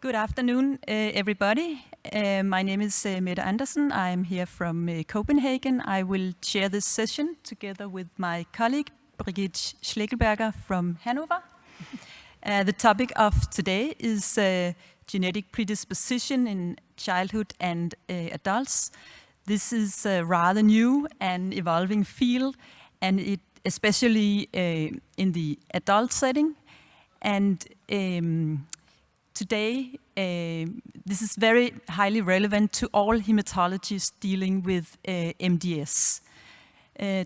Good afternoon, everybody. My name is Mette Andersen. I'm here from Copenhagen. I will share this session together with my colleague, Brigitte Schleckelberger from Hanover. The topic of today is genetic predisposition in childhood and adults. This is a rather new and evolving field, and it especially in the adult setting. And today, this is very highly relevant to all hematologists dealing with MDS.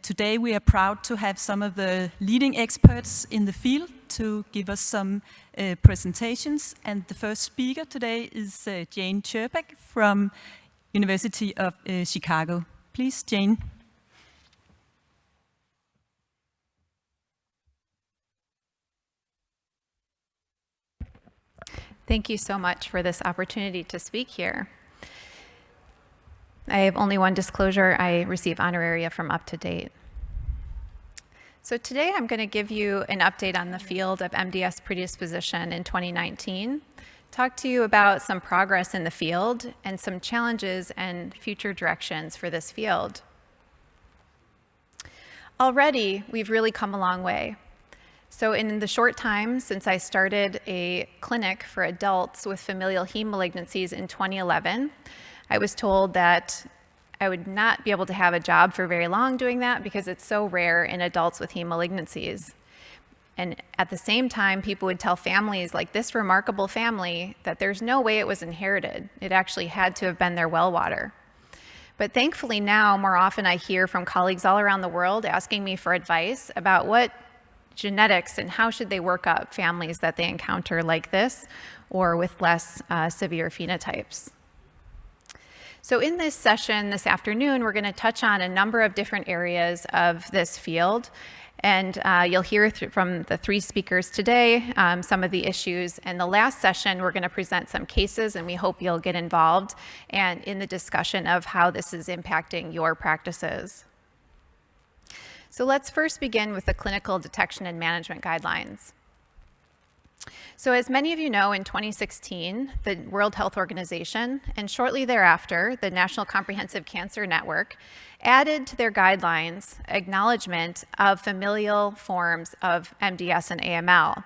Today, we are proud to have some of the leading experts in the field to give us some presentations. And the first speaker today is Jane Churpek from University of Chicago. Please, Jane. Thank you so much for this opportunity to speak here. I have only one disclosure. I receive honoraria from UpToDate. So today I'm going to give you an update on the field of MDS predisposition in 2019, talk to you about some progress in the field and some challenges and future directions for this field. Already, we've really come a long way. So in the short time since I started a clinic for adults with familial heme malignancies in 2011, I was told that I would not be able to have a job for very long doing that because it's so rare in adults with heme malignancies. And at the same time, people would tell families like this remarkable family that there's no way it was inherited. It actually had to have been their well water. But thankfully now, more often I hear from colleagues all around the world asking me for advice about what genetics and how should they work up families that they encounter like this or with less severe phenotypes. So in this session this afternoon, we're going to touch on a number of different areas of this field. And you'll hear from the three speakers today some of the issues. And the last session, we're going to present some cases, and we hope you'll get involved and in the discussion of how this is impacting your practices. So let's first begin with the clinical detection and management guidelines. So as many of you know, in 2016, the World Health Organization, and shortly thereafter, the National Comprehensive Cancer Network, added to their guidelines acknowledgement of familial forms of MDS and AML.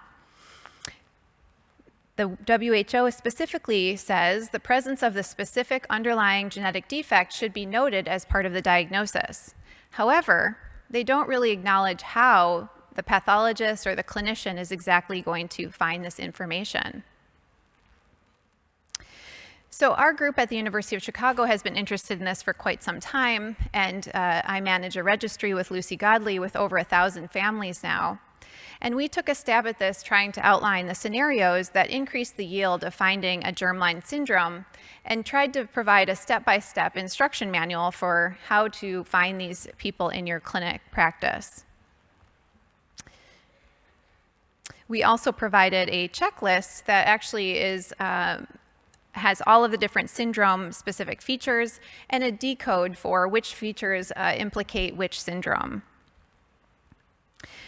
The WHO specifically says the presence of the specific underlying genetic defect should be noted as part of the diagnosis. However, they don't really acknowledge how the pathologist or the clinician is exactly going to find this information. So our group at the University of Chicago has been interested in this for quite some time, and I manage a registry with Lucy Godley with over 1,000 families now. And we took a stab at this trying to outline the scenarios that increase the yield of finding a germline syndrome and tried to provide a step-by-step instruction manual for how to find these people in your clinic practice. We also provided a checklist that actually has all of the different syndrome-specific features and a decode for which features implicate which syndrome.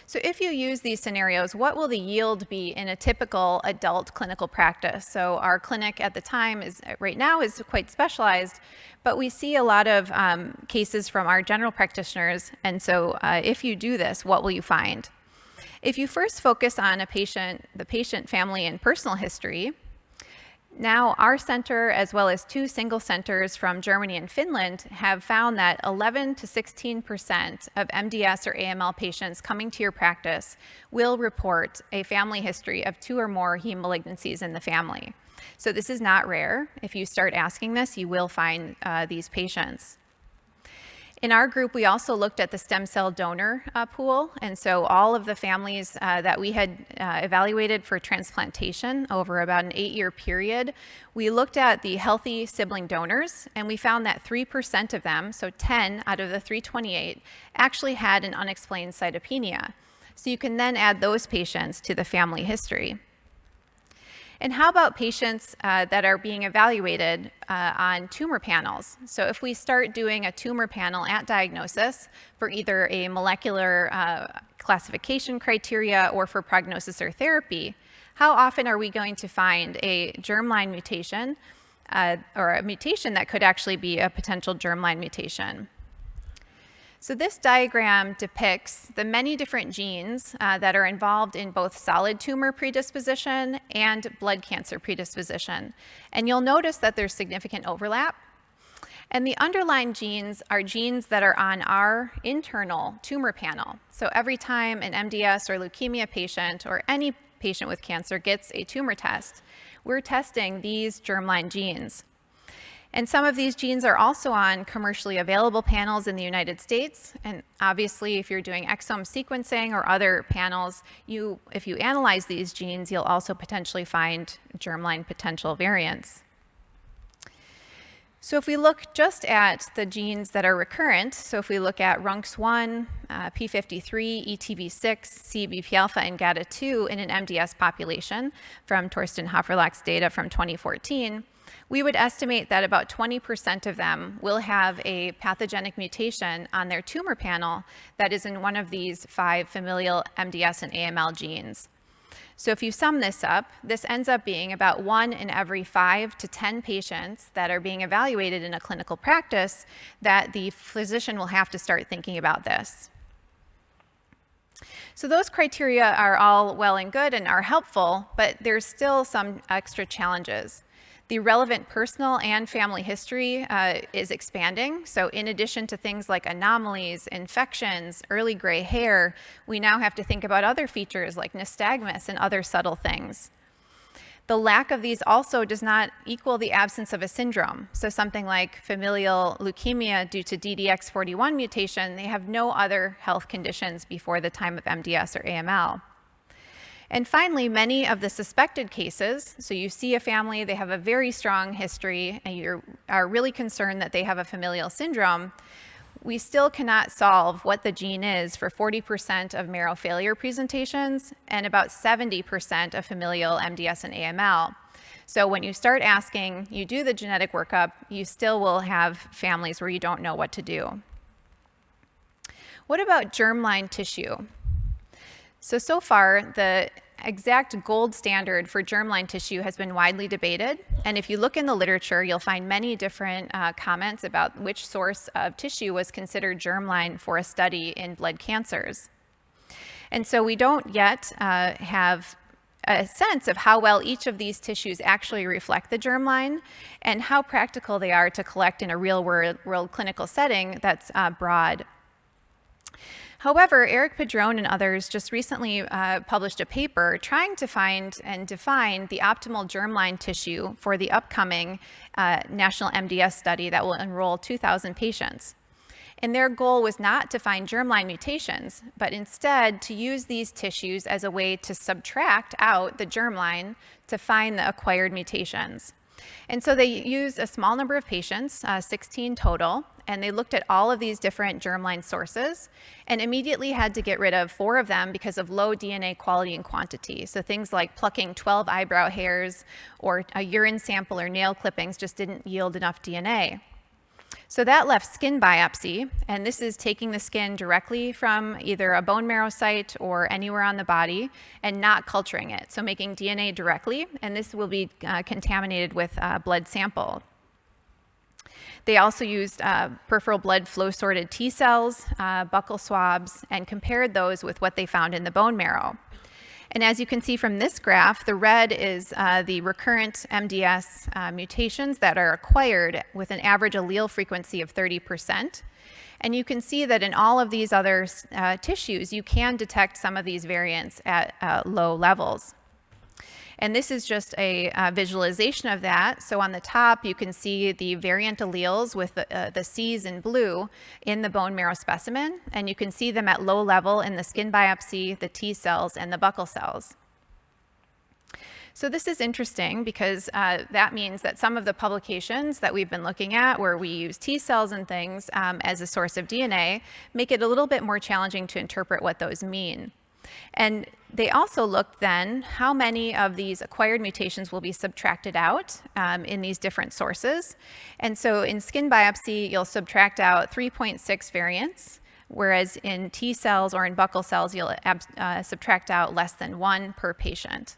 So if you use these scenarios, what will the yield be in a typical adult clinical practice? So our clinic at the time right now is quite specialized, but we see a lot of cases from our general practitioners. And so if you do this, what will you find? If you first focus on the patient, family, and personal history, now our center, as well as 2 single centers from Germany and Finland, have found that 11 to 16% of MDS or AML patients coming to your practice will report a family history of 2 or more heme malignancies in the family. So this is not rare. If you start asking this, you will find these patients. In our group, we also looked at the stem cell donor pool, and so all of the families that we had evaluated for transplantation over about an 8-year period, we looked at the healthy sibling donors, and we found that 3% of them, so 10 out of the 328, actually had an unexplained cytopenia. So you can then add those patients to the family history. And how about patients that are being evaluated on tumor panels? So if we start doing a tumor panel at diagnosis for either a molecular classification criteria or for prognosis or therapy, how often are we going to find a germline mutation or a mutation that could actually be a potential germline mutation? So this diagram depicts the many different genes that are involved in both solid tumor predisposition and blood cancer predisposition. And you'll notice that there's significant overlap. And the underlying genes are genes that are on our internal tumor panel. So every time an MDS or leukemia patient or any patient with cancer gets a tumor test, we're testing these germline genes. And some of these genes are also on commercially available panels in the United States. And obviously, if you're doing exome sequencing or other panels, if you analyze these genes, you'll also potentially find germline potential variants. So if we look just at the genes that are recurrent, so if we look at RUNX1, P53, ETB6, CBP alpha, and GATA2 in an MDS population from Torsten Hofferlach's data from 2014, we would estimate that about 20% of them will have a pathogenic mutation on their tumor panel that is in one of these 5 familial MDS and AML genes. So if you sum this up, this ends up being about 1 in every 5 to 10 patients that are being evaluated in a clinical practice that the physician will have to start thinking about this. So those criteria are all well and good and are helpful, but there's still some extra challenges. The relevant personal and family history is expanding. So in addition to things like anomalies, infections, early gray hair, we now have to think about other features like nystagmus and other subtle things. The lack of these also does not equal the absence of a syndrome. So something like familial leukemia due to DDX41 mutation, they have no other health conditions before the time of MDS or AML. And finally, many of the suspected cases, so you see a family, they have a very strong history, and you are really concerned that they have a familial syndrome, we still cannot solve what the gene is for 40% of marrow failure presentations and about 70% of familial MDS and AML. So when you start asking, you do the genetic workup, you still will have families where you don't know what to do. What about germline tissue? So far, the exact gold standard for germline tissue has been widely debated. And if you look in the literature, you'll find many different comments about which source of tissue was considered germline for a study in blood cancers. And so we don't yet have a sense of how well each of these tissues actually reflect the germline and how practical they are to collect in a real-world clinical setting that's broad. However, Eric Padron and others just recently published a paper trying to find and define the optimal germline tissue for the upcoming national MDS study that will enroll 2,000 patients. And their goal was not to find germline mutations, but instead to use these tissues as a way to subtract out the germline to find the acquired mutations. And so they used a small number of patients, 16 total, and they looked at all of these different germline sources and immediately had to get rid of 4 of them because of low DNA quality and quantity. So things like plucking 12 eyebrow hairs or a urine sample or nail clippings just didn't yield enough DNA. So that left skin biopsy, and this is taking the skin directly from either a bone marrow site or anywhere on the body and not culturing it. So making DNA directly, and this will be contaminated with blood sample. They also used peripheral blood flow sorted T cells, buccal swabs, and compared those with what they found in the bone marrow. And as you can see from this graph, the red is the recurrent MDS mutations that are acquired with an average allele frequency of 30%. And you can see that in all of these other tissues, you can detect some of these variants at low levels. And this is just a visualization of that. So on the top, you can see the variant alleles with the C's in blue in the bone marrow specimen. And you can see them at low level in the skin biopsy, the T cells, and the buccal cells. So this is interesting because that means that some of the publications that we've been looking at where we use T cells and things as a source of DNA make it a little bit more challenging to interpret what those mean. And they also looked then how many of these acquired mutations will be subtracted out in these different sources. And so in skin biopsy, you'll subtract out 3.6 variants, whereas in T cells or in buccal cells, you'll subtract out less than 1 per patient.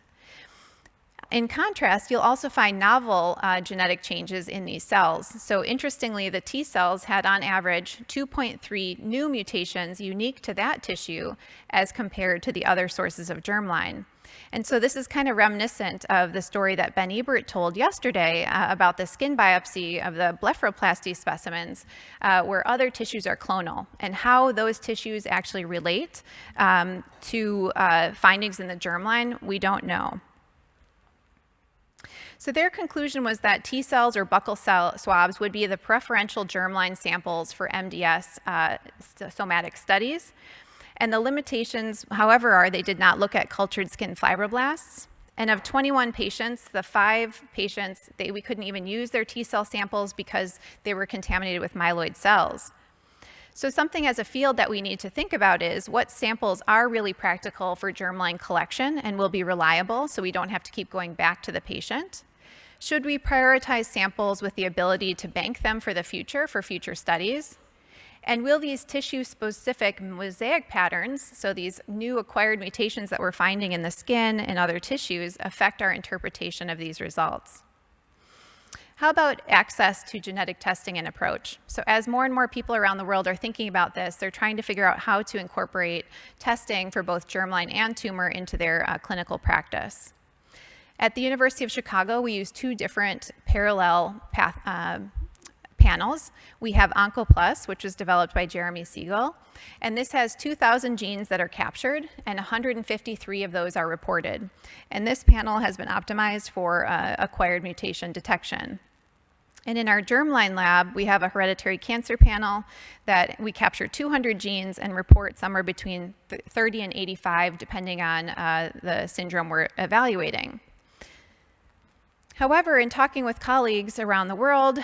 In contrast, you'll also find novel genetic changes in these cells. So interestingly, the T cells had on average 2.3 new mutations unique to that tissue as compared to the other sources of germline. And so this is kind of reminiscent of the story that Ben Ebert told yesterday about the skin biopsy of the blepharoplasty specimens, where other tissues are clonal, and how those tissues actually relate to findings in the germline, we don't know. So their conclusion was that T cells or buccal cell swabs would be the preferential germline samples for MDS somatic studies. And the limitations, however, are they did not look at cultured skin fibroblasts. And of 21 patients, the 5 patients, we couldn't even use their T cell samples because they were contaminated with myeloid cells. So something as a field that we need to think about is what samples are really practical for germline collection and will be reliable so we don't have to keep going back to the patient. Should we prioritize samples with the ability to bank them for the future, for future studies? And will these tissue-specific mosaic patterns, so these new acquired mutations that we're finding in the skin and other tissues, affect our interpretation of these results? How about access to genetic testing and approach? So as more and more people around the world are thinking about this, they're trying to figure out how to incorporate testing for both germline and tumor into their clinical practice. At the University of Chicago, we use 2 different parallel panels. We have OncoPlus, which was developed by Jeremy Siegel, and this has 2,000 genes that are captured, and 153 of those are reported. And this panel has been optimized for acquired mutation detection. And in our germline lab, we have a hereditary cancer panel that we capture 200 genes and report somewhere between 30 and 85, depending on the syndrome we're evaluating. However, in talking with colleagues around the world,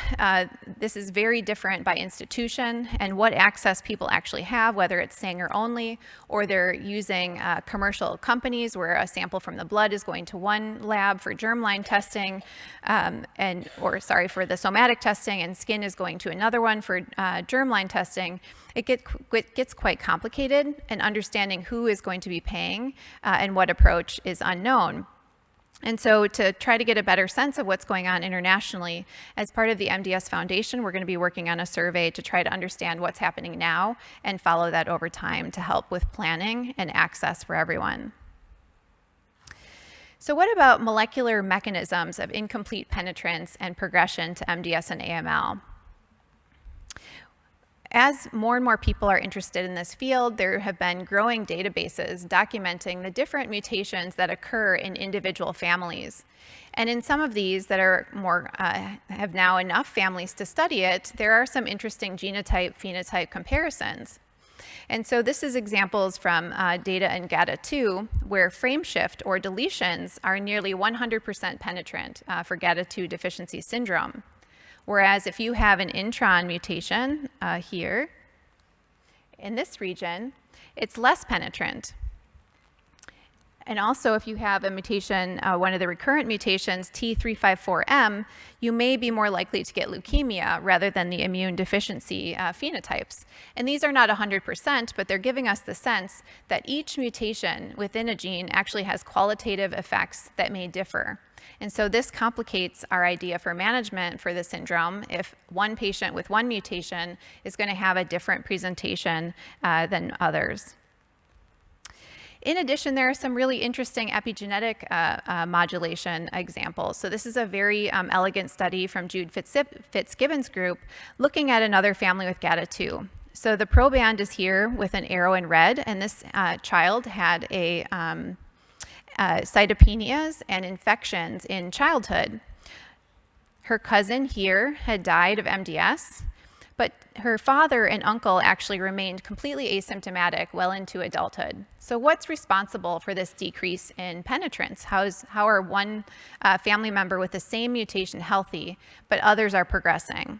this is very different by institution and what access people actually have, whether it's Sanger only or they're using commercial companies where a sample from the blood is going to one lab for germline testing, for the somatic testing, and skin is going to another one for germline testing. It gets quite complicated, and understanding who is going to be paying and what approach is unknown. And so to try to get a better sense of what's going on internationally, as part of the MDS Foundation, we're going to be working on a survey to try to understand what's happening now and follow that over time to help with planning and access for everyone. So what about molecular mechanisms of incomplete penetrance and progression to MDS and AML? As more and more people are interested in this field, there have been growing databases documenting the different mutations that occur in individual families. And in some of these that are more, have now enough families to study it, there are some interesting genotype-phenotype comparisons. And so this is examples from data in GATA2, where frameshift or deletions are nearly 100% penetrant for GATA2 deficiency syndrome. Whereas if you have an intron mutation here, in this region, it's less penetrant. And also if you have a mutation, one of the recurrent mutations, T354M, you may be more likely to get leukemia rather than the immune deficiency phenotypes. And these are not 100%, but they're giving us the sense that each mutation within a gene actually has qualitative effects that may differ. And so this complicates our idea for management for the syndrome if one patient with one mutation is going to have a different presentation than others. In addition, there are some really interesting epigenetic modulation examples. So this is a very elegant study from Jude Fitzgibbon's group looking at another family with GATA2. So the proband is here with an arrow in red, and this child had a cytopenias and infections in childhood. Her cousin here had died of MDS, but her father and uncle actually remained completely asymptomatic well into adulthood. So what's responsible for this decrease in penetrance? How are one family member with the same mutation healthy, but others are progressing?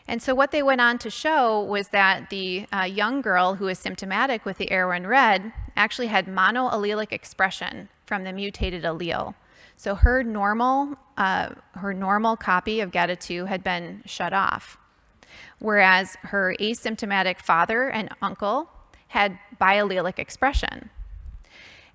And so what they went on to show was that the young girl who was symptomatic with the arrow in red actually had monoallelic expression from the mutated allele. So her normal copy of GATA2 had been shut off, whereas her asymptomatic father and uncle had biallelic expression.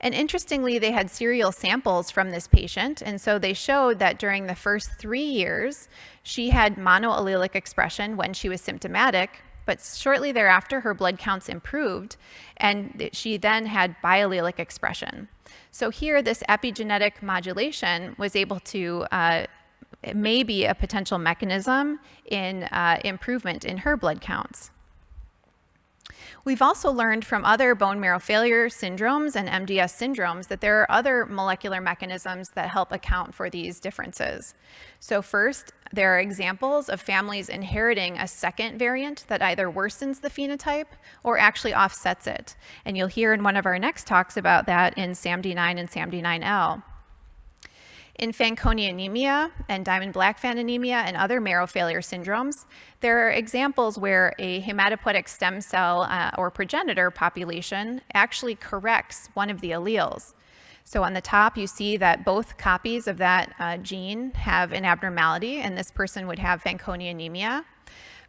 And interestingly, they had serial samples from this patient, and so they showed that during the first 3 years, she had monoallelic expression when she was symptomatic, but shortly thereafter, her blood counts improved, and she then had biallelic expression. So here, this epigenetic modulation was able to may be a potential mechanism in improvement in her blood counts. We've also learned from other bone marrow failure syndromes and MDS syndromes that there are other molecular mechanisms that help account for these differences. So first, there are examples of families inheriting a second variant that either worsens the phenotype or actually offsets it. And you'll hear in one of our next talks about that in SAMD9 and SAMD9L. In Fanconi anemia and Diamond-Blackfan anemia and other marrow failure syndromes, there are examples where a hematopoietic stem cell or progenitor population actually corrects one of the alleles. So on the top, you see that both copies of that gene have an abnormality, and this person would have Fanconi anemia.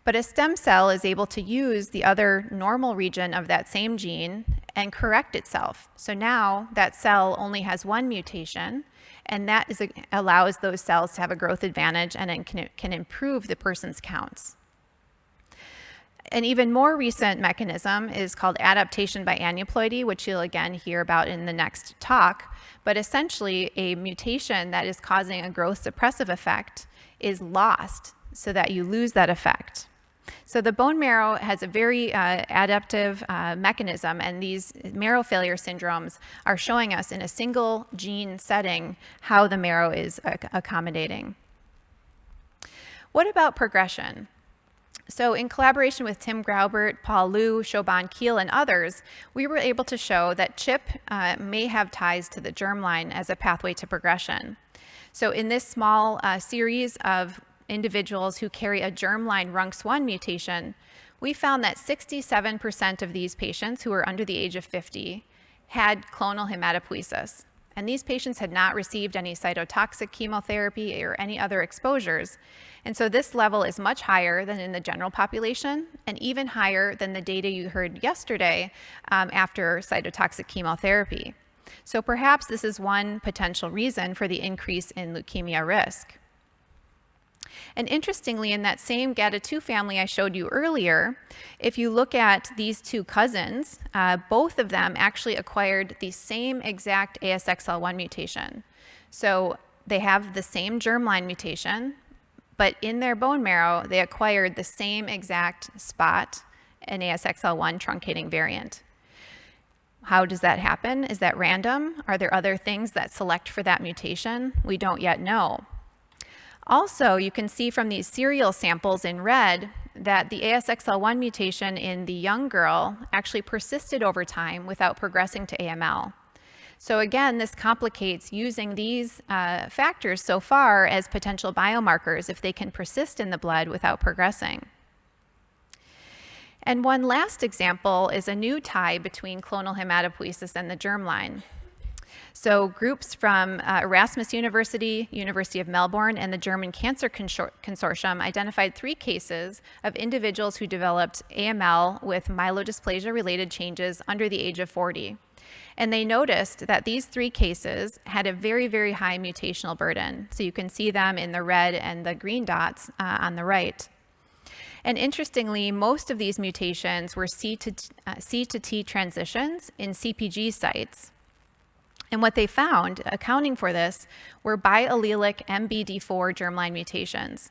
But a stem cell is able to use the other normal region of that same gene and correct itself. So now that cell only has one mutation, and that allows those cells to have a growth advantage and can improve the person's counts. An even more recent mechanism is called adaptation by aneuploidy, which you'll again hear about in the next talk. But essentially, a mutation that is causing a growth suppressive effect is lost so that you lose that effect. So the bone marrow has a very adaptive mechanism, and these marrow failure syndromes are showing us in a single gene setting how the marrow is accommodating. What about progression? So in collaboration with Tim Graubert, Paul Liu, Shoban Keel, and others, we were able to show that CHIP may have ties to the germline as a pathway to progression. So in this small series of individuals who carry a germline RUNX1 mutation, we found that 67% of these patients who were under the age of 50 had clonal hematopoiesis. And these patients had not received any cytotoxic chemotherapy or any other exposures. And so this level is much higher than in the general population, and even higher than the data you heard yesterday after cytotoxic chemotherapy. So perhaps this is one potential reason for the increase in leukemia risk. And interestingly, in that same GATA2 family I showed you earlier, if you look at these two cousins, both of them actually acquired the same exact ASXL1 mutation. So they have the same germline mutation, but in their bone marrow, they acquired the same exact spot, an ASXL1 truncating variant. How does that happen? Is that random? Are there other things that select for that mutation? We don't yet know. Also, you can see from these serial samples in red that the ASXL1 mutation in the young girl actually persisted over time without progressing to AML. So again, this complicates using these factors so far as potential biomarkers if they can persist in the blood without progressing. And one last example is a new tie between clonal hematopoiesis and the germline. So groups from Erasmus University, University of Melbourne, and the German Cancer Consortium identified 3 cases of individuals who developed AML with myelodysplasia-related changes under the age of 40. And they noticed that these 3 cases had a very, very high mutational burden. So you can see them in the red and the green dots on the right. And interestingly, most of these mutations were C to T transitions in CPG sites. And what they found, accounting for this, were biallelic MBD4 germline mutations.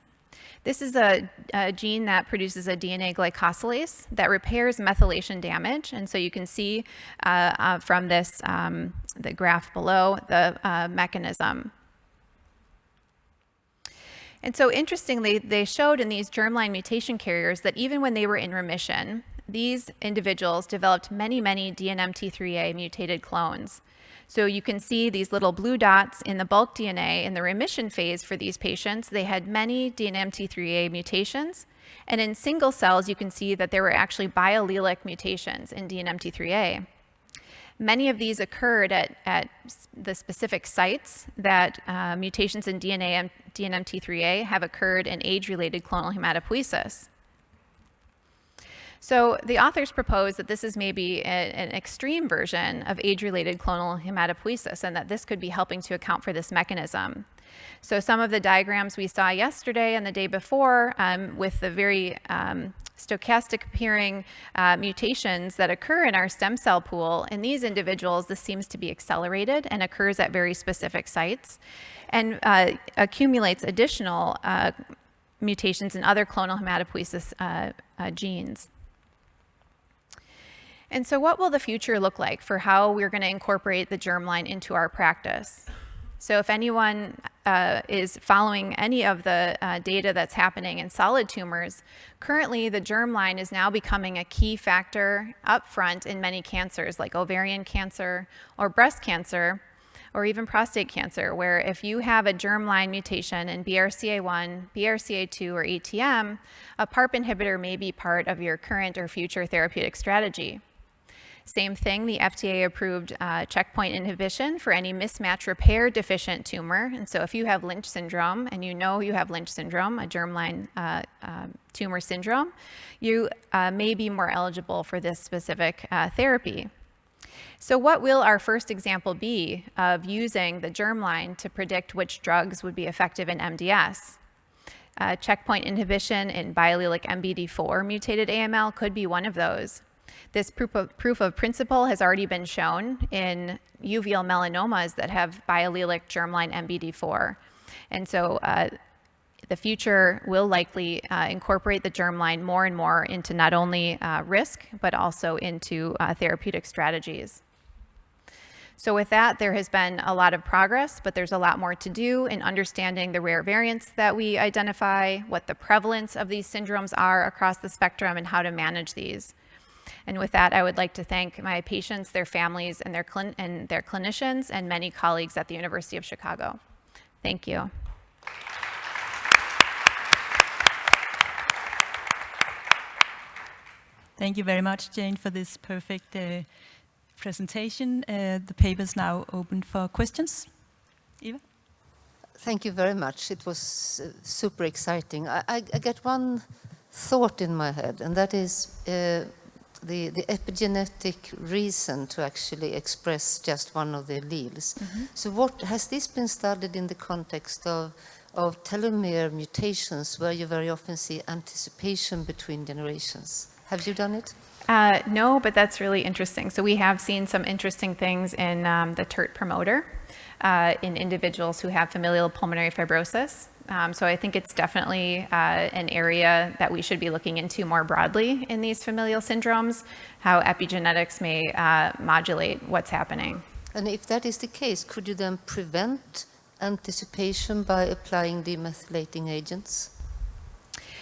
This is a gene that produces a DNA glycosylase that repairs methylation damage. And so you can see from this, the graph below, the mechanism. And so interestingly, they showed in these germline mutation carriers that even when they were in remission, these individuals developed many, many DNMT3A mutated clones. So you can see these little blue dots in the bulk DNA in the remission phase for these patients. They had many DNMT3A mutations. And in single cells, you can see that there were actually biallelic mutations in DNMT3A. Many of these occurred at the specific sites that mutations in DNA and DNMT3A have occurred in age-related clonal hematopoiesis. So the authors propose that this is maybe an extreme version of age-related clonal hematopoiesis, and that this could be helping to account for this mechanism. So some of the diagrams we saw yesterday and the day before with the very stochastic appearing mutations that occur in our stem cell pool, in these individuals, this seems to be accelerated and occurs at very specific sites and accumulates additional mutations in other clonal hematopoiesis genes. And so what will the future look like for how we're going to incorporate the germline into our practice? So if anyone is following any of the data that's happening in solid tumors, currently the germline is now becoming a key factor up front in many cancers like ovarian cancer or breast cancer or even prostate cancer, where if you have a germline mutation in BRCA1, BRCA2, or ATM, a PARP inhibitor may be part of your current or future therapeutic strategy. Same thing, the FDA approved checkpoint inhibition for any mismatch repair deficient tumor. And so if you have Lynch syndrome and you know you have Lynch syndrome, a germline tumor syndrome, you may be more eligible for this specific therapy. So what will our first example be of using the germline to predict which drugs would be effective in MDS? Checkpoint inhibition in biallelic MBD4 mutated AML could be one of those. This proof of principle has already been shown in uveal melanomas that have biallelic germline MBD4. And so the future will likely incorporate the germline more and more into not only risk, but also into therapeutic strategies. So with that, there has been a lot of progress, but there's a lot more to do in understanding the rare variants that we identify, what the prevalence of these syndromes are across the spectrum, and how to manage these. And with that, I would like to thank my patients, their families, and their clinicians, and many colleagues at the University of Chicago. Thank you. Thank you very much, Jane, for this perfect presentation. The paper is now open for questions. Eva? Thank you very much. It was super exciting. I get one thought in my head, and that is the epigenetic reason to actually express just one of the alleles. Mm-hmm. So what has this been studied in the context of telomere mutations, where you very often see anticipation between generations? Have you done it? No, but that's really interesting. So we have seen some interesting things in the TERT promoter in individuals who have familial pulmonary fibrosis. So I think it's definitely an area that we should be looking into more broadly in these familial syndromes, how epigenetics may modulate what's happening. And if that is the case, could you then prevent anticipation by applying demethylating agents?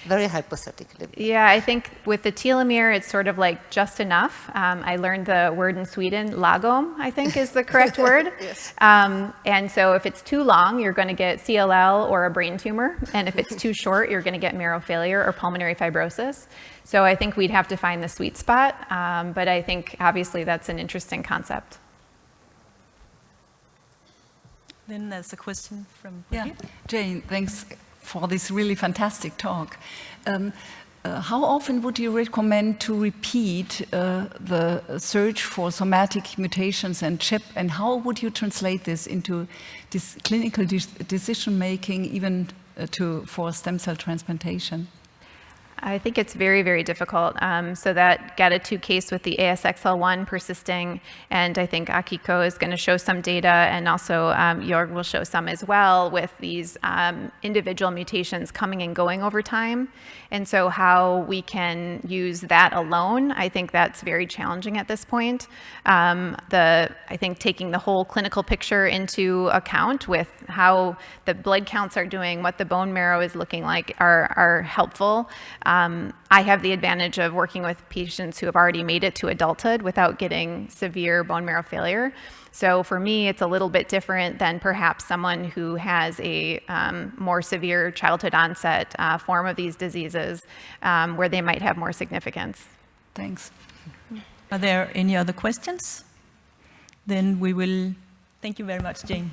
Very hypothetically. Yeah, I think with the telomere, it's sort of like just enough. I learned the word in Sweden, lagom, I think is the correct word. Yes. And so if it's too long, you're going to get CLL or a brain tumor. And if it's too short, you're going to get marrow failure or pulmonary fibrosis. So I think we'd have to find the sweet spot. But I think obviously that's an interesting concept. Then there's a question from here. Jane, thanks for this really fantastic talk. How often would you recommend to repeat the search for somatic mutations and CHIP, and how would you translate this into this clinical decision-making, even for stem cell transplantation? I think it's very, very difficult. So that GATA2 case with the ASXL1 persisting, and I think Akiko is going to show some data, and also Jörg will show some as well, with these individual mutations coming and going over time. And so how we can use that alone, I think that's very challenging at this point. I think taking the whole clinical picture into account with how the blood counts are doing, what the bone marrow is looking like are helpful. I have the advantage of working with patients who have already made it to adulthood without getting severe bone marrow failure. So for me, it's a little bit different than perhaps someone who has a more severe childhood onset form of these diseases where they might have more significance. Thanks. Are there any other questions? Then we will, thank you very much, Jane.